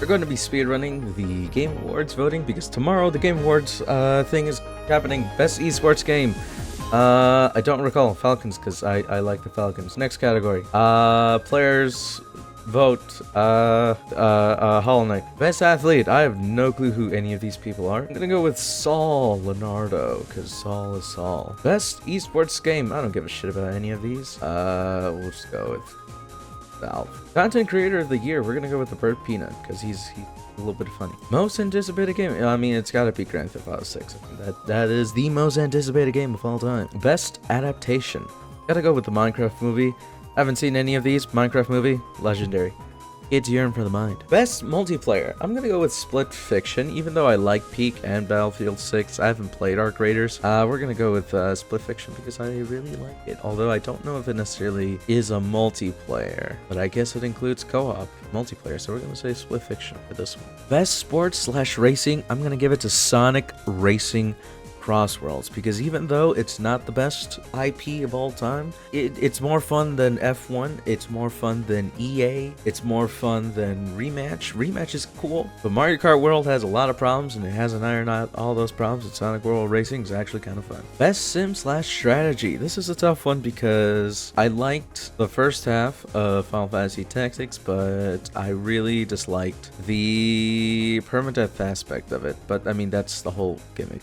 We're going to be speedrunning the Game Awards voting because tomorrow the Game Awards thing is happening. Best esports game. I don't recall Falcons because I like the Falcons. Next category. Players vote. Hollow Knight. Best athlete. I have no clue who any of these people are. I'm gonna go with Saul Leonardo because Saul is Saul. Best esports game. I don't give a shit about any of these. We'll just go with Valve. Content creator of the year, we're gonna go with the Bird Peanut because he's a little bit funny. Most anticipated game, I mean, it's gotta be Grand Theft Auto 6. I mean, that is the most anticipated game of all time. Best adaptation, gotta go with the Minecraft movie. I haven't seen any of these. Minecraft movie, legendary. Kids yearn for the mind. Best multiplayer, I'm gonna go with Split Fiction. Even though I like Peak and Battlefield 6, I haven't played Arc Raiders. We're gonna go with Split Fiction because I really like it. Although I don't know if it necessarily is a multiplayer, but I guess it includes co-op multiplayer. So we're gonna say Split Fiction for this one. Best sports / racing, I'm gonna give it to Sonic Racing Crossworlds because even though it's not the best IP of all time, it's more fun than F1, it's more fun than EA, it's more fun than Rematch. Rematch is cool, but Mario Kart World has a lot of problems and it hasn't ironed out all those problems, and Sonic World Racing is actually kind of fun. Best sim / strategy. This is a tough one because I liked the first half of Final Fantasy Tactics, but I really disliked the permadeath aspect of it. But I mean, that's the whole gimmick.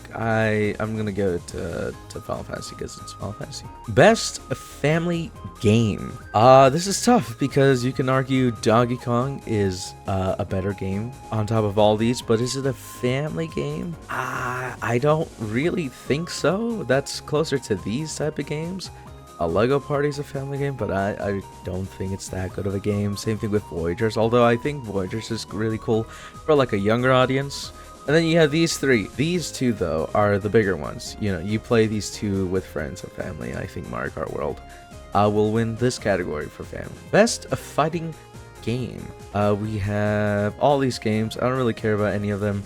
I'm gonna give it to Final Fantasy because it's Final Fantasy. Best family game. This is tough because you can argue Donkey Kong is a better game on top of all these, but is it a family game? I don't really think so. That's closer to these type of games. A Lego Party's a family game, but I don't think it's that good of a game. Same thing with Voyagers, although I think Voyagers is really cool for like a younger audience. And then you have these three. These two, though, are the bigger ones. You know, you play these two with friends and family. I think Mario Kart World will win this category for family. Best fighting game. We have all these games. I don't really care about any of them.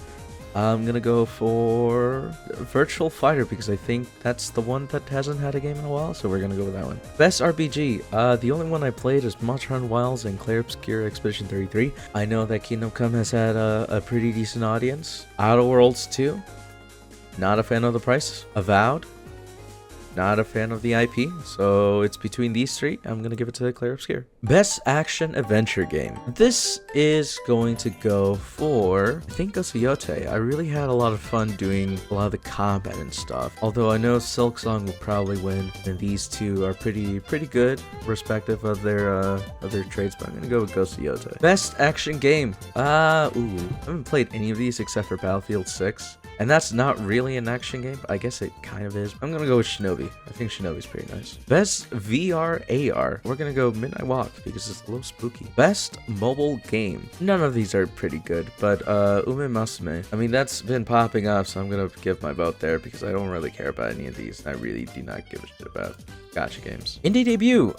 I'm gonna go for Virtual Fighter because I think that's the one that hasn't had a game in a while, so we're gonna go with that one. Best RPG. The only one I played is Monster Hunter Wilds and Clair Obscur Expedition 33. I know that Kingdom Come has had a pretty decent audience. Outer Worlds 2. Not a fan of the price. Avowed. Not a fan of the IP, so it's between these three. I'm gonna give it to Clair Obscur. Best action adventure game. This is going to go for, I think, Yote. I really had a lot of fun doing a lot of the combat and stuff. Although I know Silk Song will probably win, and these two are pretty good, respective of their trades. But I'm gonna go with Ghost of Yote. Best action game. I haven't played any of these except for Battlefield 6. And that's not really an action game, but I guess it kind of is. I'm gonna go with Shinobi. I think Shinobi's pretty nice. Best VR AR. We're gonna go Midnight Walk because it's a little spooky. Best mobile game. None of these are pretty good, but Ume Masume. I mean, that's been popping up, so I'm gonna give my vote there because I don't really care about any of these. I really do not give a shit about gacha games. Indie debut.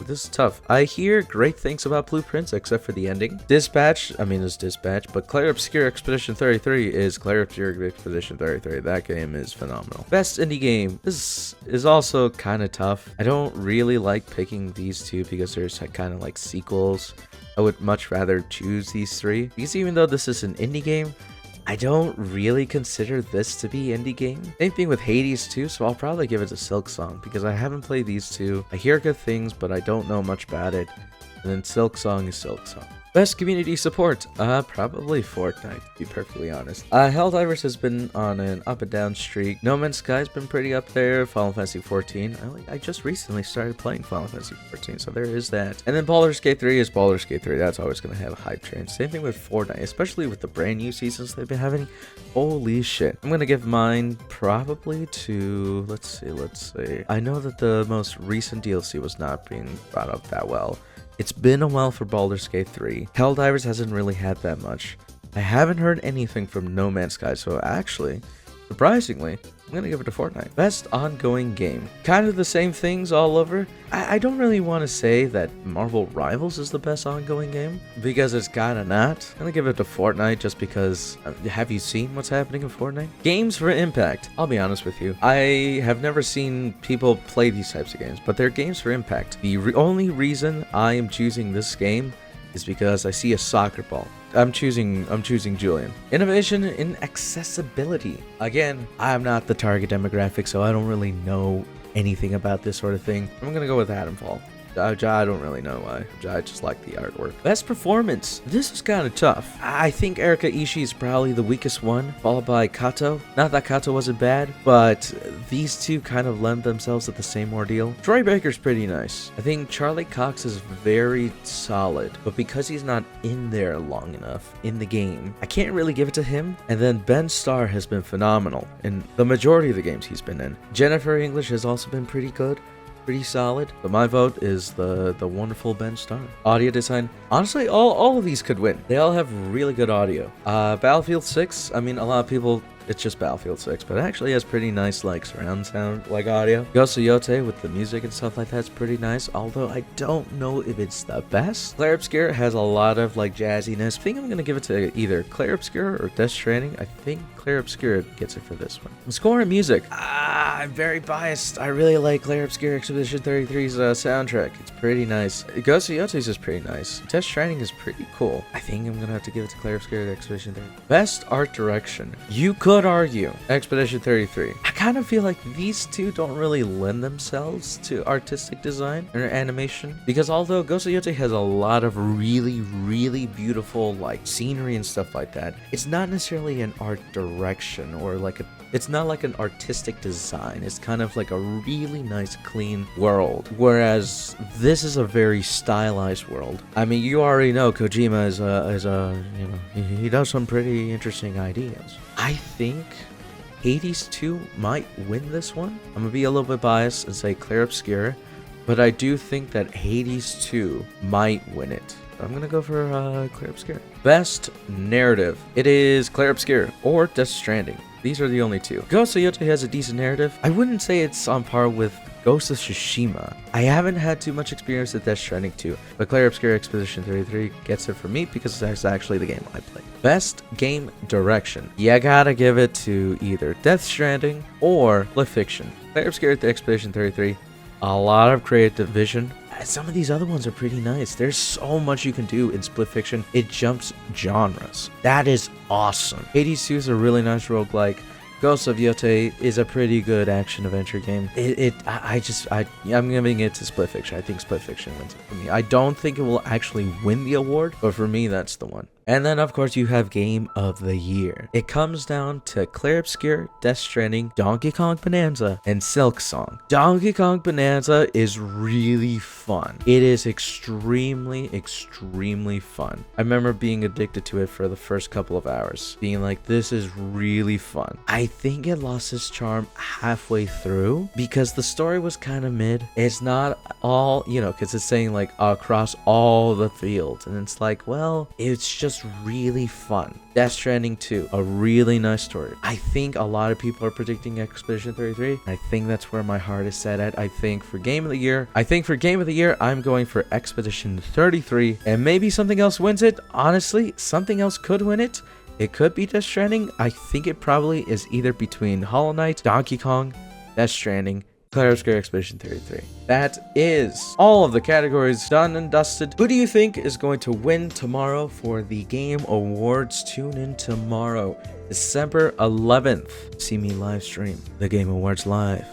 This is tough. I hear great things about Blueprints except for the ending. Dispatch. I mean, it's Dispatch, but Clair Obscur Expedition 33 is Clair Obscur Expedition 33. That game is phenomenal. Best indie game. This is also kind of tough. I don't really like picking these two because there's kind of like sequels. I would much rather choose these three because even though this is an indie game, I don't really consider this to be indie game. Same thing with Hades too, so I'll probably give it to Silk Song because I haven't played these two. I hear good things, but I don't know much about it. And then Silk Song is Silk Song. Best community support, probably Fortnite, to be perfectly honest. Helldivers has been on an up and down streak. No Man's Sky's been pretty up there. Final Fantasy 14. I just recently started playing Final Fantasy 14, so there is that. And then Baldur's Gate 3 is Baldur's Gate 3. That's always going to have a hype train. Same thing with Fortnite, especially with the brand new seasons they've been having. Holy shit. I'm going to give mine probably to, let's see. I know that the most recent DLC was not being brought up that well. It's been a while for Baldur's Gate 3. Helldivers hasn't really had that much. I haven't heard anything from No Man's Sky, so actually, surprisingly, I'm gonna give it to Fortnite. Best ongoing game. Kind of the same things all over. I don't really want to say that Marvel Rivals is the best ongoing game, because it's kinda not. I'm gonna give it to Fortnite just because, have you seen what's happening in Fortnite? Games for impact. I'll be honest with you. I have never seen people play these types of games, but they're games for impact. The only reason I am choosing this game is because I see a soccer ball. I'm choosing Julian. Innovation in accessibility. Again, I'm not the target demographic, so I don't really know anything about this sort of thing. I'm gonna go with Adamfall. I don't really know why. I just like the artwork. Best performance. This is kind of tough. I think Erika Ishii is probably the weakest one, followed by Kato. Not that Kato wasn't bad, but these two kind of lend themselves to the same ordeal. Troy Baker's pretty nice. I think Charlie Cox is very solid, but because he's not in there long enough in the game, I can't really give it to him. And then Ben Starr has been phenomenal in the majority of the games he's been in. Jennifer English has also been pretty good. Pretty solid, but my vote is the wonderful Ben Starr. Audio design, honestly, all of these could win. They all have really good audio. Battlefield 6, I mean, a lot of people, it's just Battlefield 6, but it actually has pretty nice like surround sound like audio. Ghost of Yote with the music and stuff like that's pretty nice, although I don't know if it's the best. Clair Obscur has a lot of like jazziness. I think I'm gonna give it to either Clair Obscur or Death Stranding. I think Clair Obscur gets it for this one. Score and music. I'm very biased. I really like Clair Obscur Expedition 33's soundtrack. It's pretty nice. Ghost of Yote's is pretty nice. Death Stranding is pretty cool. I think I'm gonna have to give it to Clair Obscur Expedition 33. Best art direction. You could argue Expedition 33. I kind of feel like these two don't really lend themselves to artistic design or animation, because although Ghost of Yote has a lot of really beautiful like scenery and stuff like that, it's not necessarily an art direction or like it's not like an artistic design. It's kind of like a really nice clean world, whereas this is a very stylized world. I mean, you already know Kojima is a you know, he does some pretty interesting ideas. I think Hades 2 might win this one. I'm gonna be a little bit biased and say Clair Obscur, but I do think that Hades 2 might win it. I'm gonna go for Clair Obscur. Best narrative. It is Clair Obscur or Death Stranding. These are the only two. Ghost of Yote has a decent narrative. I wouldn't say it's on par with Ghost of Tsushima. I haven't had too much experience with Death Stranding 2, but Clair Obscur Expedition 33 gets it for me because that's actually the game I played. Best game direction. You gotta give it to either Death Stranding or Split Fiction. Clair Obscur Expedition 33, a lot of creative vision. Some of these other ones are pretty nice. There's so much you can do in Split Fiction. It jumps genres. That is awesome. Hades 2 is a really nice roguelike. Ghost of Yote is a pretty good action adventure game. I'm giving it to Split Fiction. I think Split Fiction wins it for me. I don't think it will actually win the award, but for me, that's the one. And then, of course, you have Game of the Year. It comes down to Clair Obscur, Death Stranding, Donkey Kong Bonanza, and Silk Song. Donkey Kong Bonanza is really fun. It is extremely fun. I remember being addicted to it for the first couple of hours, being like, this is really fun. I think it lost its charm halfway through because the story was kind of mid. It's not all, you know, because it's saying like across all the fields, and it's like, well, it's just really fun. Death Stranding 2, a really nice story. I think a lot of people are predicting Expedition 33. I think that's where my heart is set at. I think for Game of the Year, I'm going for Expedition 33, and maybe something else wins it. Honestly, something else could win it. It could be Death Stranding. I think it probably is either between Hollow Knight, Donkey Kong, Death Stranding, Clair Obscur Expedition 33. That is all of the categories done and dusted. Who do you think is going to win tomorrow for the Game Awards? Tune in tomorrow, December 11th. See me live stream the Game Awards live.